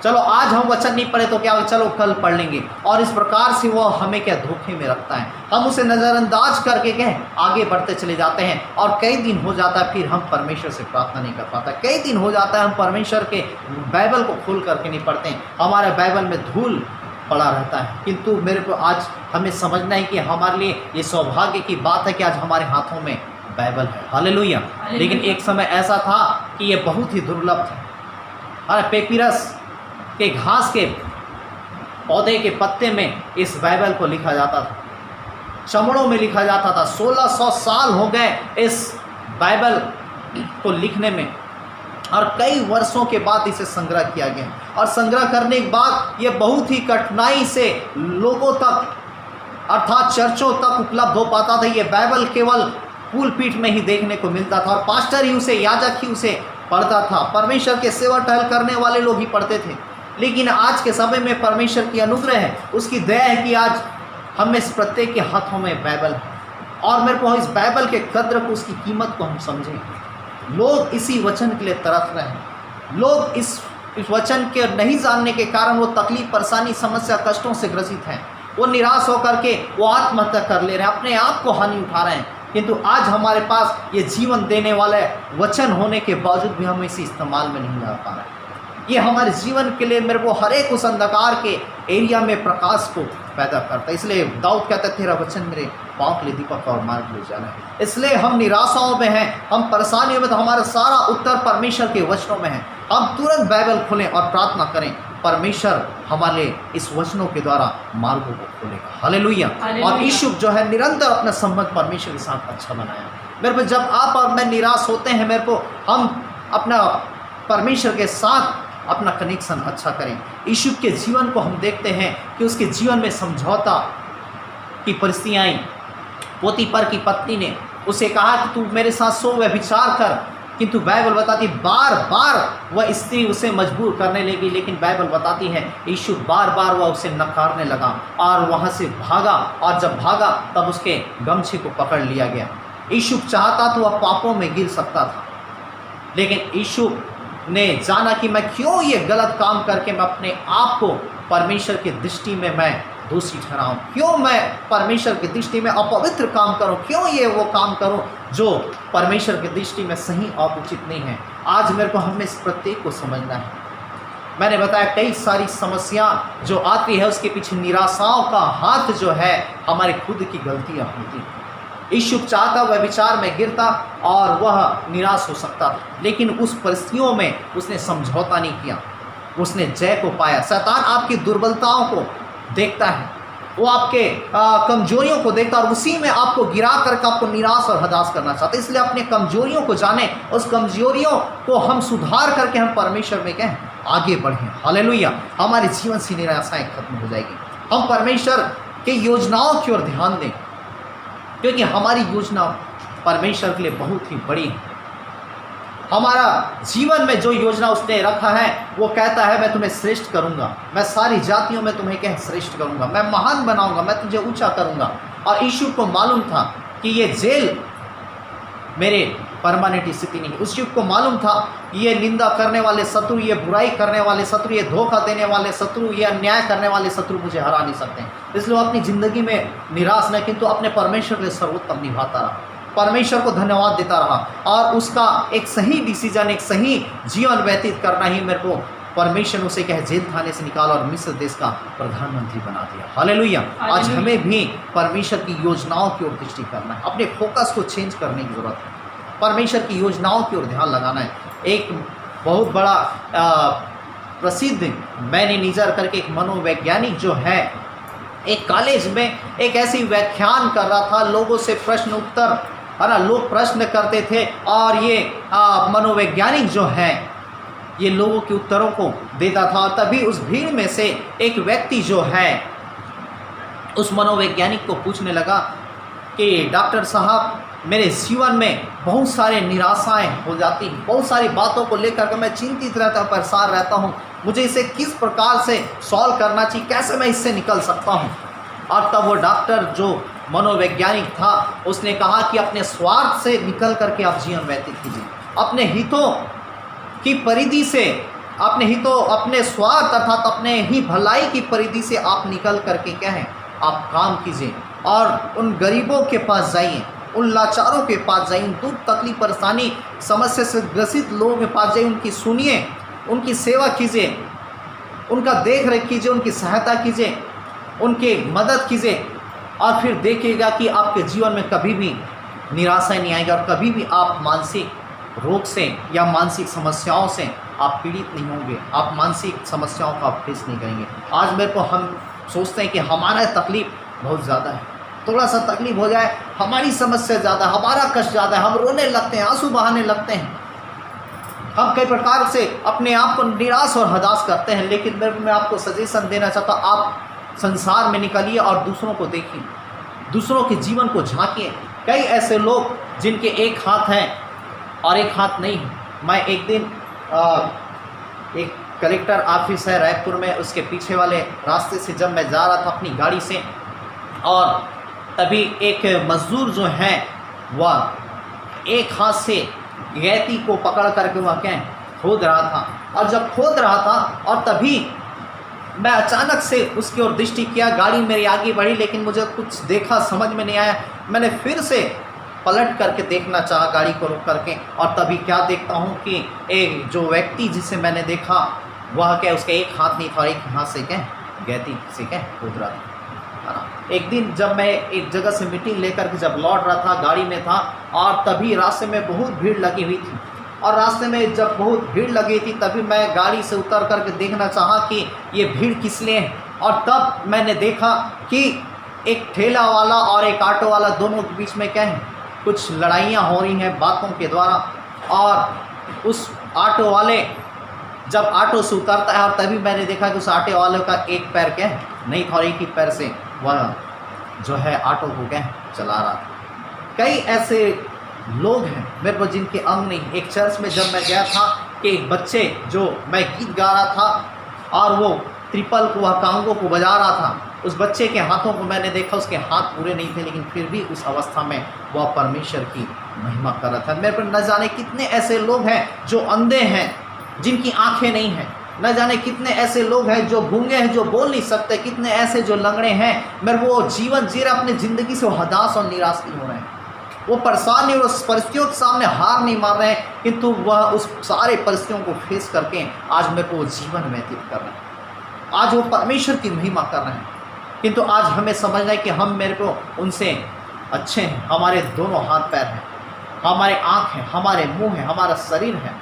चलो आज हम वचन नहीं पढ़े तो क्या हुआ, चलो कल पढ़ लेंगे। और इस प्रकार से वो हमें क्या धोखे में रखता है, हम उसे नज़रअंदाज करके क्या आगे बढ़ते चले जाते हैं और कई दिन हो जाता है फिर हम परमेश्वर से प्रार्थना नहीं कर पाता, कई दिन हो जाता है हम परमेश्वर के बाइबल को खोल करके नहीं पढ़ते हैं, हमारे बाइबल में धूल पड़ा रहता है। किंतु मेरे को आज हमें समझना है कि हमारे लिए ये सौभाग्य की बात है कि आज हमारे हाथों में बाइबल है, हालेलुया। लेकिन एक समय ऐसा था कि ये बहुत ही दुर्लभ था। अरे पेपिरस के घास के पौधे के पत्ते में इस बाइबल को लिखा जाता था, चमड़ों में लिखा जाता था। 1600 साल हो गए इस बाइबल को लिखने में और कई वर्षों के बाद इसे संग्रह किया गया और संग्रह करने के बाद ये बहुत ही कठिनाई से लोगों तक अर्थात चर्चों तक उपलब्ध हो पाता था। ये बाइबल केवल पुलपीठ में ही देखने को मिलता था और पास्टर ही उसे, याजक ही उसे पढ़ता था, परमेश्वर के सेवा टहल करने वाले लोग ही पढ़ते थे। लेकिन आज के समय में परमेश्वर की अनुग्रह है, उसकी दया है कि आज हम में से प्रत्येक के हाथों में बाइबल है और मेरे को इस बाइबल के कद्र को, उसकी कीमत को हम समझें। लोग इसी वचन के लिए तरस रहे हैं, लोग इस वचन के नहीं जानने के कारण वो तकलीफ, परेशानी, समस्या, कष्टों से ग्रसित हैं, वो निराश होकर के वो आत्महत्या कर ले रहे हैं, अपने आप को हानि उठा रहे हैं। किंतु आज हमारे पास ये जीवन देने वाले वचन होने के बावजूद भी हम इसे इस्तेमाल में नहीं ला पा रहे हैं। ये हमारे जीवन के लिए मेरे को हर एक उस अंधकार के एरिया में प्रकाश को पैदा करता है। इसलिए दाऊद कहता है तेरा वचन मेरे पाँव के लिए दीपक और मार्ग ले जाना है। इसलिए हम निराशाओं में हैं, हम परेशानियों में, तो हमारा सारा उत्तर परमेश्वर के वचनों में है। हम तुरंत बाइबल खोलें और प्रार्थना करें, परमेश्वर हमारे इस वचनों के द्वारा मार्गों को खोलेगा, हालेलुया। और यीशु जो है निरंतर अपना संबंध परमेश्वर के साथ अच्छा बनाया। मेरे को जब आप और मैं निराश होते हैं, मेरे को हम अपना परमेश्वर के साथ अपना कनेक्शन अच्छा करें। यीशु के जीवन को हम देखते हैं कि उसके जीवन में समझौता की परिस्थितियाँ आई। पोतीपर की पत्नी ने उसे कहा कि तू मेरे साथ सो व्यभिचार कर, किंतु बाइबल बताती बार बार वह स्त्री उसे मजबूर करने लगी, लेकिन बाइबल बताती है यीशु बार बार वह उसे नकारने लगा और वहाँ से भागा, और जब भागा तब उसके गमछे को पकड़ लिया गया। यीशु चाहता तो वह पापों में गिर सकता था, लेकिन यीशु ने जाना कि मैं क्यों ये गलत काम करके मैं अपने आप को परमेश्वर की दृष्टि में मैं दोषी ठहराऊं, क्यों मैं परमेश्वर की दृष्टि में अपवित्र काम करूं, क्यों ये वो काम करूं जो परमेश्वर की दृष्टि में सही और उचित नहीं है। आज मेरे को हमें इस प्रत्येक को समझना है। मैंने बताया कई सारी समस्या जो आती है उसके पीछे निराशाओं का हाथ जो है हमारे खुद की गलतियाँ होती हैं। यीशु चाहता वह विचार में गिरता और वह निराश हो सकता था, लेकिन उस परिस्थितियों में उसने समझौता नहीं किया, उसने जय को पाया। शैतान आपकी दुर्बलताओं को देखता है, वो आपके कमजोरियों को देखता है और उसी में आपको गिरा करके आपको निराश और हताश करना चाहता है। इसलिए अपने कमजोरियों को जाने, उस कमजोरियों को हम सुधार करके हम परमेश्वर में क्या आगे बढ़ें, हालेलुया। हमारे जीवन से निराशाएं खत्म हो जाएगी। हम परमेश्वर के योजनाओं की ओर ध्यान दें, क्योंकि हमारी योजना परमेश्वर के लिए बहुत ही बड़ी है। हमारा जीवन में जो योजना उसने रखा है वो कहता है मैं तुम्हें श्रेष्ठ करूंगा, मैं सारी जातियों में तुम्हें क्या श्रेष्ठ करूंगा, मैं महान बनाऊंगा, मैं तुझे ऊंचा करूंगा। और यीशु को मालूम था कि ये जेल मेरे परमानेंट स्थिति नहीं है। उस युग को मालूम था ये निंदा करने वाले शत्रु, ये बुराई करने वाले शत्रु, ये धोखा देने वाले शत्रु, ये अन्याय करने वाले शत्रु मुझे हरा नहीं सकते। इसलिए वो अपनी ज़िंदगी में निराश नहीं, किंतु अपने परमेश्वर के सर्वोत्तम निभाता रहा, परमेश्वर को धन्यवाद देता रहा और उसका एक सही डिसीजन, एक सही जीवन व्यतीत करना ही मेरे को परमेश्वर उसे कहे जेल खाने से निकाला और मिस्र देश का प्रधानमंत्री बना दिया, हालेलुया। आज हमें भी परमेश्वर की योजनाओं की ओर दृष्टि करना है, अपने फोकस को चेंज करने की जरूरत है। परमेश्वर की योजनाओं की ओर ध्यान लगाना है। एक बहुत बड़ा प्रसिद्ध मैनेजर करके एक मनोवैज्ञानिक जो है, एक कॉलेज में एक ऐसी व्याख्यान कर रहा था, लोगों से प्रश्न उत्तर, है ना, लोग प्रश्न करते थे और ये मनोवैज्ञानिक जो है ये लोगों के उत्तरों को देता था। और तभी उस भीड़ में से एक व्यक्ति जो है उस मनोवैज्ञानिक को पूछने लगा कि डॉक्टर साहब, मेरे जीवन में बहुत सारे निराशाएं हो जाती हैं, बहुत सारी बातों को लेकर के मैं चिंतित रहता हूँ, परेशान रहता हूँ, मुझे इसे किस प्रकार से सॉल्व करना चाहिए, कैसे मैं इससे निकल सकता हूँ। और तब वो डॉक्टर जो मनोवैज्ञानिक था उसने कहा कि अपने स्वार्थ से निकल करके आप जीवन व्यतीत कीजिए, अपने हितों की परिधि से, अपने स्वार्थ अर्थात अपने ही भलाई की परिधि से आप निकल करके क्या है, आप काम कीजिए और उन गरीबों के पास जाइए, उन लाचारों के पास जाइए, उन दुख तकलीफ परेशानी समस्या से ग्रसित लोगों के पास जाइए, उनकी सुनिए, उनकी सेवा कीजिए, उनका देख रेख कीजिए, उनकी सहायता कीजिए, उनकी मदद कीजिए और फिर देखिएगा कि आपके जीवन में कभी भी निराशा नहीं आएगी और कभी भी आप मानसिक रोग से या मानसिक समस्याओं से आप पीड़ित नहीं होंगे, आप मानसिक समस्याओं का आप फेस नहीं करेंगे। आज मेरे को हम सोचते हैं कि हमारा तकलीफ़ बहुत ज़्यादा है, थोड़ा सा तकलीफ हो जाए हमारी समस्या ज़्यादा, हमारा कष्ट ज़्यादा है, हम रोने लगते हैं, आंसू बहाने लगते हैं, हम कई प्रकार से अपने आप को निराश और हताश करते हैं। लेकिन मैं आपको सजेशन देना चाहता हूँ, आप संसार में निकलिए और दूसरों को देखिए, दूसरों के जीवन को झांकिए। कई ऐसे लोग जिनके एक हाथ हैं और एक हाथ नहीं है। मैं एक दिन एक कलेक्टर ऑफिस है रायपुर में, उसके पीछे वाले रास्ते से जब मैं जा रहा था अपनी गाड़ी से, और तभी एक मजदूर जो है वह एक हाथ से गैती को पकड़ करके वह क्या खोद रहा था, और जब खोद रहा था और तभी मैं अचानक से उसकी ओर दृष्टि किया, गाड़ी मेरी आगे बढ़ी लेकिन मुझे कुछ देखा समझ में नहीं आया। मैंने फिर से पलट करके देखना चाहा गाड़ी को रोक करके, और तभी क्या देखता हूँ कि एक जो व्यक्ति जिसे मैंने देखा वह क्या उसका एक हाथ नहीं था, एक हाथ से क्या गैती से क्या खोद रहा था। एक दिन जब मैं एक जगह से मीटिंग लेकर के जब लौट रहा था, गाड़ी में था, और तभी रास्ते में बहुत भीड़ लगी हुई थी, और रास्ते में जब बहुत भीड़ लगी थी तभी मैं गाड़ी से उतर करके देखना चाहा कि ये भीड़ किस लिए है। और तब मैंने देखा कि एक ठेला वाला और एक ऑटो वाला दोनों के बीच में क्या है कुछ लड़ाइयाँ हो रही हैं बातों के द्वारा। और उस ऑटो वाले जब ऑटो से उतरता है, और तभी मैंने देखा कि उस ऑटो वाले का एक पैर क्या है नहीं था, और एक ही पैर से वह जो है ऑटो को क्या चला रहा था। कई ऐसे लोग हैं मेरे को जिनके अंग नहीं। एक चर्च में जब मैं गया था कि एक बच्चे जो मैं गीत गा रहा था और वो ट्रिपल को वह कांगो को बजा रहा था, उस बच्चे के हाथों को मैंने देखा, उसके हाथ पूरे नहीं थे लेकिन फिर भी उस अवस्था में वह परमेश्वर की महिमा कर रहा था। मेरे पर न जाने कितने ऐसे लोग हैं जो अंधे हैं, जिनकी आंखें नहीं हैं, न जाने कितने ऐसे लोग हैं जो गूंगे हैं, जो बोल नहीं सकते, कितने ऐसे जो लंगड़े हैं। मेरे वो जीवन जी रहे अपनी ज़िंदगी से, वो हताश और निराश नहीं हो रहे हैं, वो परेशान नहीं, वो परिस्थितियों के सामने हार नहीं मार रहे हैं, किंतु वह उस सारे परिस्थितियों को फेस करके आज मेरे को वो जीवन व्यतीत कर रहे हैं, आज वो परमेश्वर की महिमा कर रहे हैं। किंतु आज हमें समझना है कि हम मेरे को उनसे अच्छे हैं। हमारे दोनों हाथ पैर हैं, हमारे आँख हैं, हमारे मुँह हैं, हमारा शरीर है,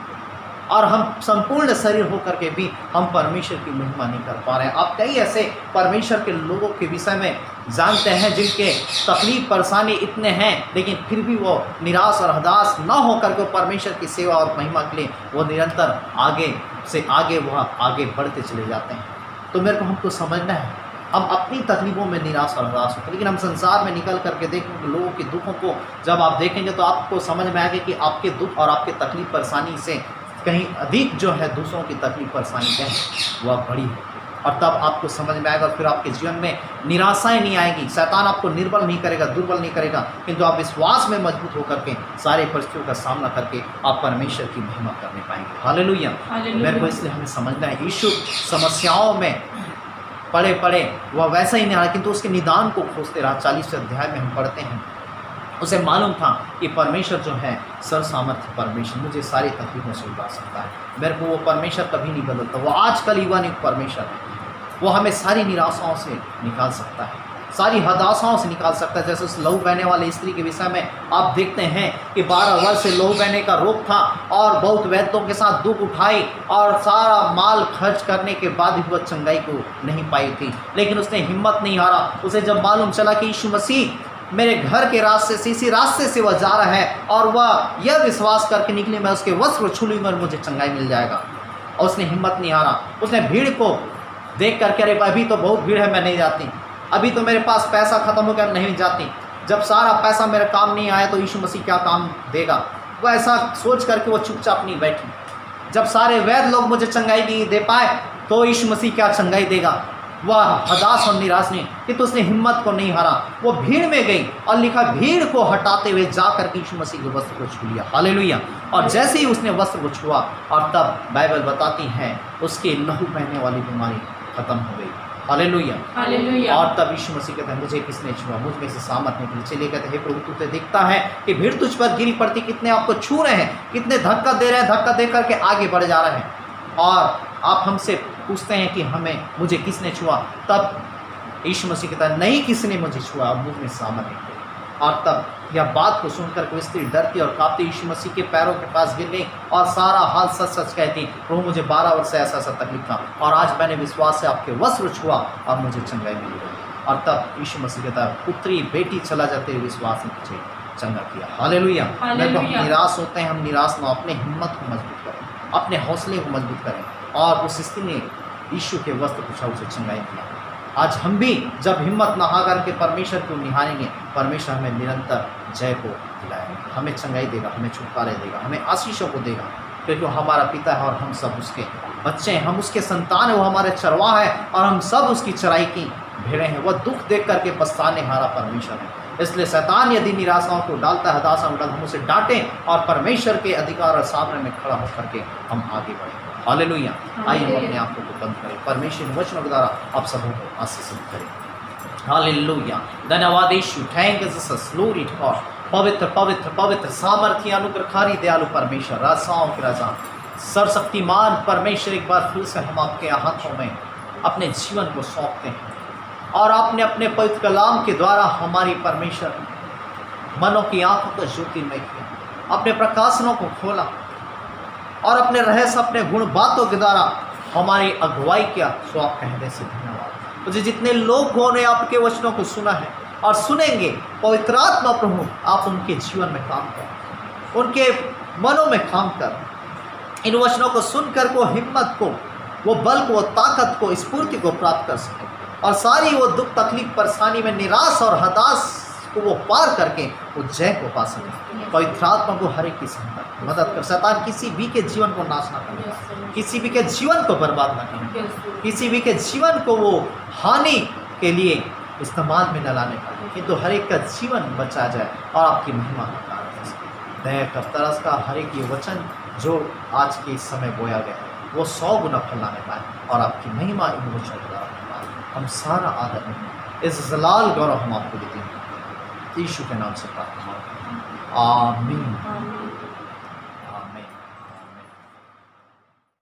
और हम संपूर्ण शरीर होकर के भी हम परमेश्वर की महिमा नहीं कर पा रहे हैं। आप कई ऐसे परमेश्वर के लोगों के विषय में जानते हैं जिनके तकलीफ परेशानी इतने हैं लेकिन फिर भी वो निराश और हताश न होकर के परमेश्वर की सेवा और महिमा के लिए वो निरंतर आगे से आगे वह आगे बढ़ते चले जाते हैं। तो मेरे को हमको समझना है, हम अपनी तकलीफ़ों में निराश और हताश होते हैं, लेकिन हम संसार में निकल करके देखेंगे लोगों के दुखों को जब आप देखेंगे तो आपको समझ में आएगा कि आपके दुख और आपके तकलीफ परेशानी से कहीं अधिक जो है दूसरों की तकलीफ परेशानी क्या है वह बड़ी है। और तब आपको समझ में आएगा, फिर आपके जीवन में निराशाएं नहीं आएगी, शैतान आपको निर्बल नहीं करेगा, दुर्बल नहीं करेगा, किंतु आप विश्वास में मजबूत होकर के सारे परिस्थितियों का सामना करके आप परमेश्वर की महिमा करने पाएंगे। हालेलुया। मेरे को इसलिए हमें समझना है, यीशु समस्याओं में पड़े पड़े वह वैसा ही नहीं रहा, किंतु उसके निदान को खोजते रहा। 40 अध्याय में हम पढ़ते हैं, उसे मालूम था कि परमेश्वर जो है सर्वसामर्थ्य परमेश्वर मुझे सारी तकलीफों से उबार सकता है। मेरे को वो परमेश्वर कभी नहीं बदलता, वो आज कल युवा नहीं परमेश्वर है, वो हमें सारी निराशाओं से निकाल सकता है, सारी हदासाओं से निकाल सकता है। जैसे उस लहू बहने वाली स्त्री के विषय में आप देखते हैं कि 12 वर्ष से लहू बहने का रोग था और बहुत वैद्यों के साथ दुख उठाई और सारा माल खर्च करने के बाद भी वह चंगाई को नहीं पाई थी, लेकिन उसने हिम्मत नहीं हारा। उसे जब मालूम चला कि यीशु मसीह मेरे घर के रास्ते से, इसी रास्ते से वह जा रहा है और वह यह विश्वास करके निकली मैं उसके वस्त्र छू लूँगा और मुझे चंगाई मिल जाएगा, और उसने हिम्मत नहीं हारा। उसने भीड़ को देख करके अरे अभी तो बहुत भीड़ है, मैं नहीं जाती, अभी तो मेरे पास पैसा ख़त्म हो गया, नहीं जाती, जब सारा पैसा मेरे काम नहीं आया तो यीशु मसीह क्या काम देगा। वह ऐसा सोच करके वो चुपचाप नहीं बैठी। जब सारे वैद्य लोग मुझे चंगाई नहीं दे पाए तो यीशु मसीह क्या चंगाई देगा। वह हताश और निराश नहीं कि तो उसने हिम्मत को नहीं हारा, वो भीड़ में गई और लिखा भीड़ को हटाते हुए जाकर के यीशु मसीह के वस्त्र को छू लिया। हालेलुया। और जैसे ही उसने वस्त्र को छुआ और तब बाइबल बताती है उसके लहू बहने वाली बीमारी खत्म हो गई। हालेलुया। हालेलुया। और तब यीशु मसीह कहते हैं मुझे किसने छुआ, मुझ में से सामर्थ निकली। चलिए कहते हैं हे प्रभु तुझे दिखता है कि भीड़ तुझ पर गिरी पड़ती, कितने आपको छू रहे हैं, कितने धक्का दे रहे हैं, धक्का दे करके आगे बढ़ जा रहे हैं और आप हमसे पूछते हैं कि हमें मुझे किसने छुआ। तब यीशु मसीह कहता है नहीं किसने मुझे छुआ, अब मुझ में सामर्थ निकली। और तब यह बात को सुनकर कोई स्त्री डरती और कांपती यीशु मसीह के पैरों के पास गिर गई और सारा हाल सच सच कहती प्रभु मुझे 12 वर्ष से ऐसा तकलीफ था और आज मैंने विश्वास से आपके वस्त्र छुआ और मुझे चंगाई मिली। और तब यीशु मसीह कहता है पुत्री बेटी चला जाते हुए विश्वास ने मुझे चंगा किया। हालेलुया। जब हम निराश होते हैं हम निराश न, अपने हिम्मत को मजबूत करें, अपने हौसले को मजबूत करें। और उस स्त्री ने यीशु के वस्त्र पूछा, उसे चंगाई किया। आज हम भी जब हिम्मत न हार के परमेश्वर को निहारेंगे, परमेश्वर हमें निरंतर जय को दिलाएगा, हमें चंगाई देगा, हमें छुटकारे देगा, हमें आशीषों को देगा, क्योंकि वो हमारा पिता है और हम सब उसके बच्चे हैं, हम उसके संतान हैं, वो हमारे चरवाहा है और हम सब उसकी चराई की भेड़ें हैं। वह दुख देख करके पछताने हारा परमेश्वर है। इसलिए शैतान यदि निराशाओं को डालता है, हताशाओं को डालता है, हम उसे डांटें और परमेश्वर के अधिकार और सामने में खड़ा होकर के हम आगे बढ़ें। हालेलुया। आइए हम अपने आप को बंद करें, परमेश्वर वचनों के द्वारा आप सबों को आशीषित करें। हालेलुया। धन्यवाद यीशु, thank you Jesus, glory to God. पवित्र पवित्र पवित्र सामर्थ्य अनुग्रहकारी दयालु परमेश्वर, राजाओं के राजा, सर्वशक्तिमान परमेश्वर, एक बार फिर से हम आपके हाथों में अपने जीवन को सौंपते हैं और आपने अपने पवित्र कलाम के द्वारा हमारी परमेश्वर मनों की आंखों को ज्योतिर्मय किया, अपने प्रकाशनों को खोला और अपने रहस्य अपने गुण बातों के द्वारा हमारी अगुवाई किया। सो आप कहने से धन्यवाद। मुझे जितने लोगों ने आपके वचनों को सुना है और सुनेंगे, पवित्र आत्मा प्रभु आप उनके जीवन में काम कर, उनके मनों में काम कर, इन वचनों को सुनकर को हिम्मत को, वो बल को, वो ताकत को, स्फूर्ति को प्राप्त कर सके और सारी वो दुख तकलीफ परेशानी में निराश और हताश को वो पार करके वो जय को पा सके। पवित्र आत्मा को हर एक की मदद कर, शैतान किसी भी के जीवन को नाश ना करे, किसी भी के जीवन को बर्बाद ना करे, किसी भी के जीवन को वो हानि के लिए इस्तेमाल में न लाने पाए, किंतु हर एक का जीवन बचा जाए और आपकी महिमा का कारण हो सके। दया कर तरस का हर एक ये वचन जो आज के इस समय बोया गया है वो 100 गुना फैलाने पाए और आपकी महिमा इन वचनों के द्वारा पाए। हम सारा आदर नहीं, इस जलाल गौरव हम आपको देते हैं, यीशु के नाम से प्रार्थना, आमीन।